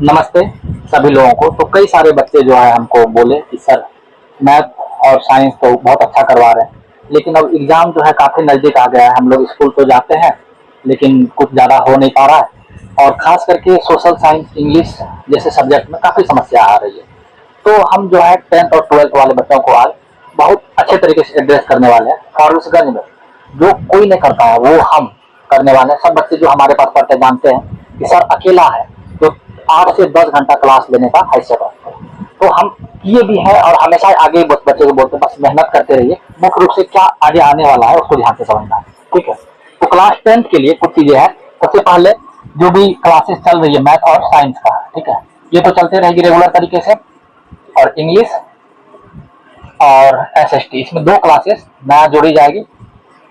नमस्ते सभी लोगों को। तो कई सारे बच्चे जो है हमको बोले कि सर मैथ और साइंस तो बहुत अच्छा करवा रहे हैं, लेकिन अब एग्ज़ाम जो है काफ़ी नज़दीक आ गया है। हम लोग स्कूल तो जाते हैं लेकिन कुछ ज़्यादा हो नहीं पा रहा है, और ख़ास करके सोशल साइंस, इंग्लिश जैसे सब्जेक्ट में काफ़ी समस्या आ रही है। तो हम जो है 10th और 12th वाले बच्चों को आज बहुत अच्छे तरीके से एड्रेस करने वाले हैं। फारबिसगंज में जो कोई नहीं करता है वो हम करने वाले हैं। सब बच्चे जो हमारे पास पढ़ते जानते हैं कि सर अकेला है जो 8 से 10 घंटा क्लास लेने का हैसियत रखते हैं। तो हम किए भी हैं और हमेशा आगे बच्चे को बोलते हैं बस मेहनत करते रहिए, मुख्य रूप से क्या आगे आने वाला है उसको ध्यान से समझना है। ठीक है, तो क्लास 10th के लिए कुछ चीजें हैं। सबसे पहले जो भी क्लासेस चल रही है मैथ और साइंस का, ठीक है, ये तो चलते रहेगी रेगुलर तरीके से। और इंग्लिश और एसएसटी, इसमें 2 क्लासेस नया जोड़ी जाएगी,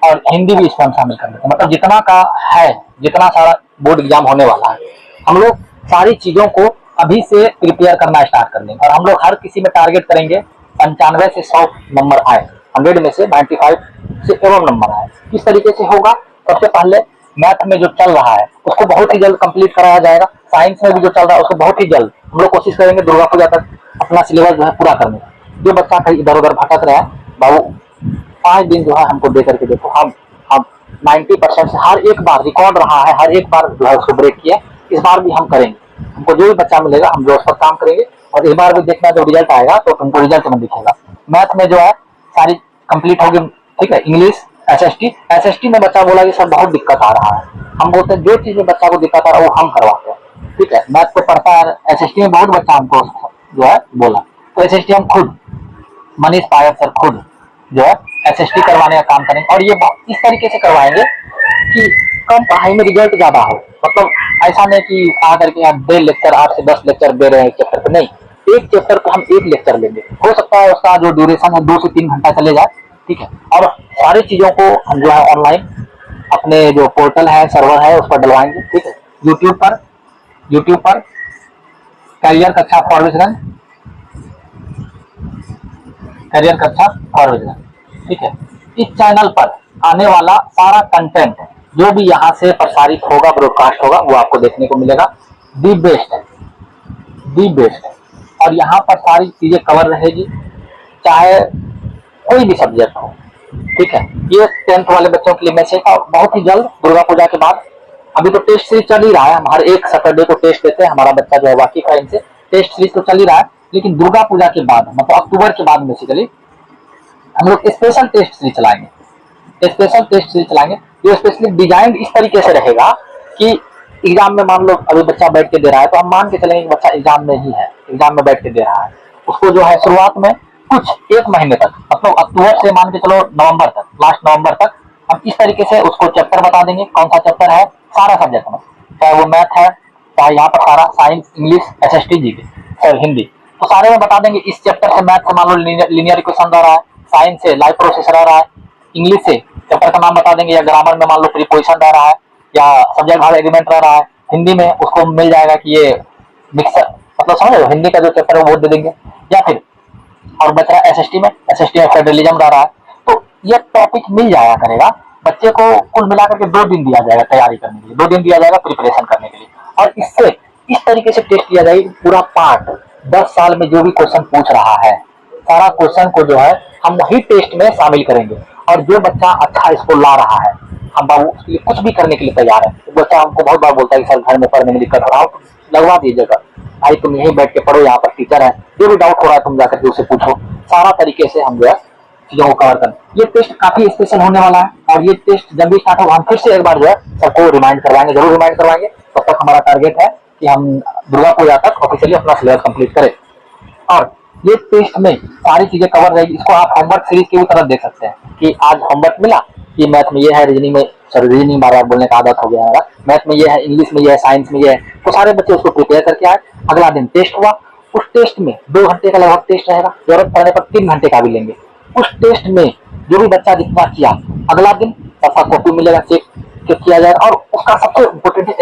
और हिंदी भी इसमें हम शामिल कर लेते हैं। मतलब जितना का है, जितना सारा बोर्ड एग्जाम होने वाला है, हम लोग सारी चीजों को अभी से प्रिपेयर करना स्टार्ट कर देंगे। और हम लोग हर किसी में टारगेट करेंगे 95 से 100 नंबर आए, 100 में से 95 से एवं नंबर आए। किस तरीके से होगा? सबसे पहले मैथ में जो चल रहा है उसको बहुत ही जल्द कंप्लीट कराया जाएगा। साइंस में भी जो चल रहा है उसको बहुत ही जल्द हम लोग कोशिश करेंगे दुर्गा पूजा तक अपना सिलेबस जो है पूरा करने का। जो बच्चा कहीं इधर उधर भटक रहा है, बाबू 5 दिन जो है हमको दे करके देखो, हम 90% से हर एक बार रिकॉर्ड रहा है, हर एक बार जो है उसको ब्रेक किया। इस बार भी हम करेंगे। हमको जो भी बच्चा मिलेगा हम जो उस पर काम करेंगे, और इस बार भी देखना जो रिजल्ट आएगा तो तुमको रिजल्ट में दिखेगा। मैथ में जो है सारी कंप्लीट होगी। ठीक है, इंग्लिश, एसएसटी में बच्चा बोला कि सर बहुत दिक्कत आ रहा है। हम बोलते हैं जो चीज में बच्चा को दिक्कत आ रहा है वो हम करवाते हैं। ठीक है, मैथ को पढ़ता है, एसएसटी में बहुत बच्चा हमको जो है बोला, तो एसएसटी हम खुद, मनीष पायक सर खुद जो है एसएसटी करवाने का काम करेंगे। और ये इस तरीके से करवाएंगे कि कम पढ़ाई में रिजल्ट ज्यादा हो। मतलब ऐसा नहीं कि आ करके आप 1.5 लेक्चर, 8 से 10 लेक्चर दे रहे हैं एक चैप्टर पे, नहीं, एक चैप्टर को हम 1 लेक्चर लेंगे। हो सकता है उसका जो ड्यूरेशन है 2 से 3 घंटा चले जाए। ठीक है, और सारी चीजों को हम जो है ऑनलाइन अपने जो पोर्टल है, सर्वर है, उस पर डलवाएंगे। ठीक है, यूट्यूब पर करियर कक्षा फॉरबिसगंज, करियर कक्षा फॉरबिसगंज। ठीक है, इस चैनल पर आने वाला सारा कंटेंट जो भी यहाँ से प्रसारित होगा, ब्रॉडकास्ट होगा, वो आपको देखने को मिलेगा। दी बेस्ट है, दी बेस्ट है। और यहाँ पर सारी चीजें कवर रहेगी, चाहे कोई भी सब्जेक्ट हो। ठीक है, ये 10th वाले बच्चों के लिए मैसेज था। बहुत ही जल्द दुर्गा पूजा के बाद, अभी तो टेस्ट सीरीज चल ही रहा है, हम हर एक सैटरडे को टेस्ट देते हैं, हमारा बच्चा जो है वाकिफ है इनसे। टेस्ट सीरीज तो चल ही रहा है, लेकिन दुर्गा पूजा के बाद, मतलब अक्टूबर के बाद बेसिकली हम लोग स्पेशल टेस्ट सीरीज चलाएंगे। स्पेशल टेस्ट सीरीज चलाएंगे जो स्पेशली डिजाइन इस तरीके से रहेगा कि एग्जाम में मान लो अभी बच्चा बैठ के दे रहा है, तो हम मान के चलेंगे कि बच्चा एग्जाम में ही है, एग्जाम में बैठ के दे रहा है। उसको जो है शुरुआत में कुछ 1 महीने तक, मतलब अक्टूबर से मान के चलो नवंबर तक, लास्ट नवंबर तक, हम इस तरीके से उसको चैप्टर बता देंगे, कौन सा चैप्टर है सारा सब्जेक्ट में, चाहे वो मैथ है, चाहे यहाँ पर सारा science, English, SST, GK, sir Hindi, तो सारे में बता देंगे। इस चैप्टर से मैथ से मान लो लीनियर इक्वेशन रह रहा है, साइंस से लाइफ प्रोसेस रह रहा है, इंग्लिश से चैप्टर का नाम बता देंगे, या ग्रामर में मान लो प्रीपोजिशन रह रहा है, या सब्जेक्ट वर्ब एग्रीमेंट रह रहा है। हिंदी में उसको मिल जाएगा कि ये मिक्सर, मतलब समझ लो हिंदी का जो चैप्टर है वो दे देंगे। या फिर और बच रहा है एसएसटी में फेडरलिज्म रह रहा है, तो ये टॉपिक मिल जाया करेगा बच्चे को। कुल मिलाकर के 2 दिन दिया जाएगा तैयारी करने के लिए, 2 दिन दिया जाएगा प्रिपरेशन करने के लिए। और इससे इस तरीके से टेस्ट किया जाएगा, पूरा पार्ट 10 साल में जो भी क्वेश्चन पूछ रहा है, सारा क्वेश्चन को जो है हम वही टेस्ट में शामिल करेंगे। और जो बच्चा अच्छा इसको ला रहा है, हम बाबू उसके लिए कुछ भी करने के लिए तैयार है। तो बच्चा हमको बहुत बार बोलता है कि सर घर में पढ़ने में दिक्कत हो रहा है, लगवा दीजिएगा भाई, तुम यहीं बैठ के पढ़ो, यहाँ पर टीचर है, जो भी डाउट हो रहा है तुम जाकर के उससे पूछो। सारा तरीके से हम जो है चीजों को कवर करें। ये टेस्ट काफी स्पेशल होने वाला है, और ये टेस्ट जब भी स्टार्ट होगा हम फिर से एक बार जो है सबको रिमाइंड करवाएंगे, जरूर रिमाइंड करवाएंगे। तब तक हमारा टारगेट है कि हम दुर्गा पूजा तक ऑफिशियली अपना सिलेबस कंप्लीट करें। और ये टेस्ट में सारी चीजें कवर रहेगी। इसको आप होमवर्क सीरीज की भी तरह देख सकते हैं कि आज होमवर्क मिला कि मैथ में ये है, रीजनिंग में, सॉरी रीजनिंग बार बार बोलने का आदत हो गया है हमारा, मैथ में ये है, इंग्लिश में ये है, साइंस में ये है, तो सारे बच्चे उसको प्रिपेयर करके आए। अगला दिन टेस्ट हुआ, उस टेस्ट में 2 घंटे का लगभग टेस्ट रहेगा, जरूरत पड़ने पर 3 घंटे का भी लेंगे। उस टेस्ट में जो भी बच्चा जितना किया, अगला दिन सबका कॉपी मिलेगा, चेक किया जाएगा। और उसका सबसे इम्पोर्टेंट है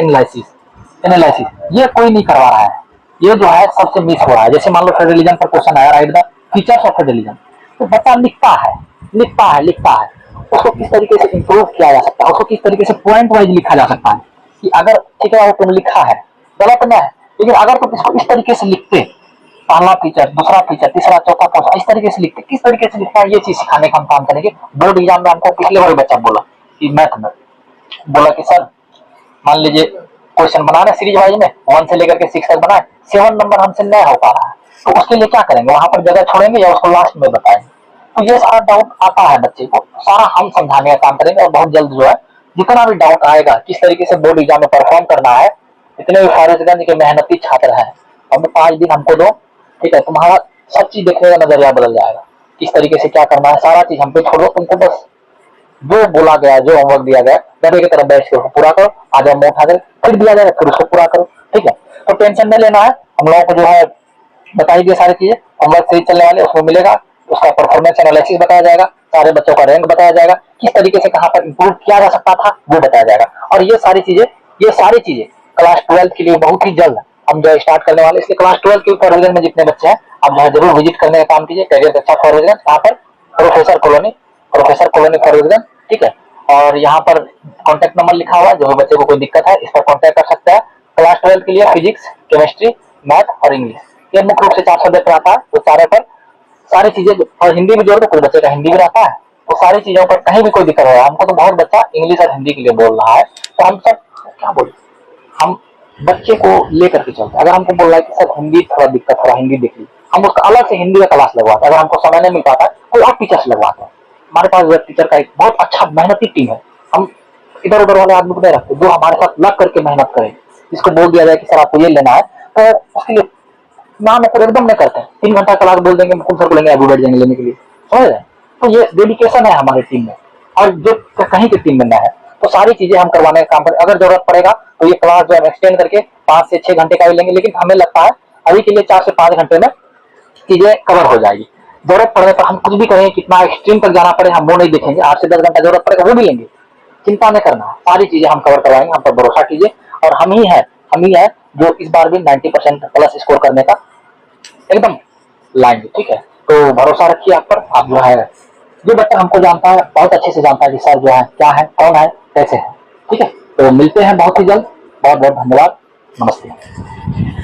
एनालिसिस ये कोई नहीं करवा रहा है, ये जो है सबसे मिस हो रहा है। जैसे मान लो फेडरलिज्म पर क्वेश्चन आया, right the features of federalism, तो बच्चा लिखता है, उसको किस तरीके से इंप्रूव किया जा सकता है, उसको किस तरीके से पॉइंट वाइज लिखा जा सकता है, कि अगर ठीक है वो तुम लिखा है गलत ना है, लेकिन अगर तुम इसको इस तरीके से लिखते, पहला फीचर, दूसरा फीचर, तीसरा, चौथा, पांचवा, इस तरीके से लिखते, किस तरीके से लिखना है ये चीज सिखाने का हम काम करेंगे। बोर्ड एग्जाम में हमको पिछले बार बच्चा बोला कि मैथ में बोला कि सर मान लीजिए क्वेश्चन बनाना सीरीज वाइज में 1 से लेकर के 6 तक बनाए, 7 नंबर हमसे नहीं हो पा रहा है, तो उसके लिए क्या करेंगे, वहां पर जगह छोड़ेंगे या उसको लास्ट में बताएंगे। तो ये सारा डाउट आता है बच्चे को, सारा हम समझाने का काम करेंगे और बहुत जल्द जो है जितना भी डाउट आएगा किस तरीके से बोर्ड एग्जाम में परफॉर्म करना है, इतने भी फारजगंज के मेहनती छात्र हैं, हमें 5 दिन हमको दो, ठीक है, तुम्हारा सब चीज देखने का नजरिया बदल जाएगा, किस तरीके से क्या करना है सारा चीज हम पे छोड़ो, तुमको बस जो बोला गया, जो होमवर्क दिया गया डरे की तरफ बैठ के उसको पूरा करो, आज हम उठा कर फिर दिया जाएगा फिर उसको पूरा करो, ठीक है। तो टेंशन नहीं लेना है, हम लोगों को जो है बताई दी सारी चीजें, होमवर्क सीरीज चलने वाले उसमें मिलेगा, उसका परफॉर्मेंस एनालिसिस बताया जाएगा, सारे बच्चों का रैंक बताया जाएगा, किस तरीके से कहाँ पर इंप्रूव किया जा सकता था वो बताया जाएगा। और ये सारी चीजें क्लास 12 के लिए बहुत ही जल्द हम जो स्टार्ट करने वाले, इसलिए क्लास 12 के फॉरवर्ड में जितने बच्चे हैं आप जो है जरूर विजिट करने का काम कीजिए, कैरियर अच्छा फॉरवर्ड यहाँ पर प्रोफेसर कॉलोनी फॉरवर्ड, ठीक है। और यहाँ पर कॉन्टेक्ट नंबर लिखा हुआ है, जो भी बच्चे को कोई दिक्कत है इस पर कॉन्टेक्ट कर सकता है। क्लास 12 के लिए फिजिक्स, केमिस्ट्री, मैथ और इंग्लिश ये मुख्य रूप से 4 सब्जेक्ट रहता है, तो चारों पर सारी चीजें, और हिंदी भी जोड़ दो, कोई बच्चे का हिंदी भी रहता है, तो सारी चीजों पर कहीं भी कोई दिक्कत हो रहा है, हमको तो बहुत बच्चा इंग्लिश और हिंदी के लिए बोल रहा है, तो हम सब क्या बोले, हम बच्चे को लेकर के चलते। अगर हमको बोल रहा है कि सर हिंदी थोड़ा दिक्कत हो रहा है, हिंदी देख लीजिए, हम उसका अलग से हिंदी का क्लास लगवाते हैं, अगर हमको समय नहीं मिल पाता कोई और टीचर से लगवाते हैं। हमारे पास वेब टीचर का एक बहुत अच्छा मेहनती टीम है, हम इधर उधर वाले आदमी को नहीं रखते, जो हमारे साथ लग करके मेहनत करे, इसको बोल दिया जाए कि सर आपको ये लेना है तो उसके लिए ना मतलब एकदम नहीं करते हैं, 3 घंटा क्लास बोल देंगे, तुम सर बोलेंगे अभी बैठ जाएंगे लेने के लिए, समझ रहे। तो ये डेडिकेशन है हमारी टीम में, और जो कहीं की टीम में ना है, तो सारी चीजें हम करवाने का काम करें। अगर जरूरत पड़ेगा तो ये क्लास जो हम एक्सटेंड करके 5 से 6 घंटे का भी लेंगे, लेकिन हमें लगता है अभी के लिए 4 से 5 घंटे में चीजें कवर हो जाएगी। जरूरत पड़ने पर हम कुछ भी करेंगे, कितना एक्सट्रीम तक जाना पड़े हम वो नहीं देखेंगे, 8 से 10 घंटा जरूरत पड़ेगा वो भी लेंगे, चिंता नहीं करना, सारी चीजें हम कवर करवाएंगे, हम पर भरोसा कीजिए। और हम ही है जो इस बार भी 90% प्लस स्कोर करने का एकदम लाएंगे, ठीक है। तो भरोसा रखिए आप पर, आप जो है जो बच्चा हमको जानता है बहुत अच्छे से जानता है कि सर जो है क्या है, कौन है, कैसे है, ठीक है। तो मिलते हैं बहुत ही जल्द, बहुत बहुत धन्यवाद, नमस्ते।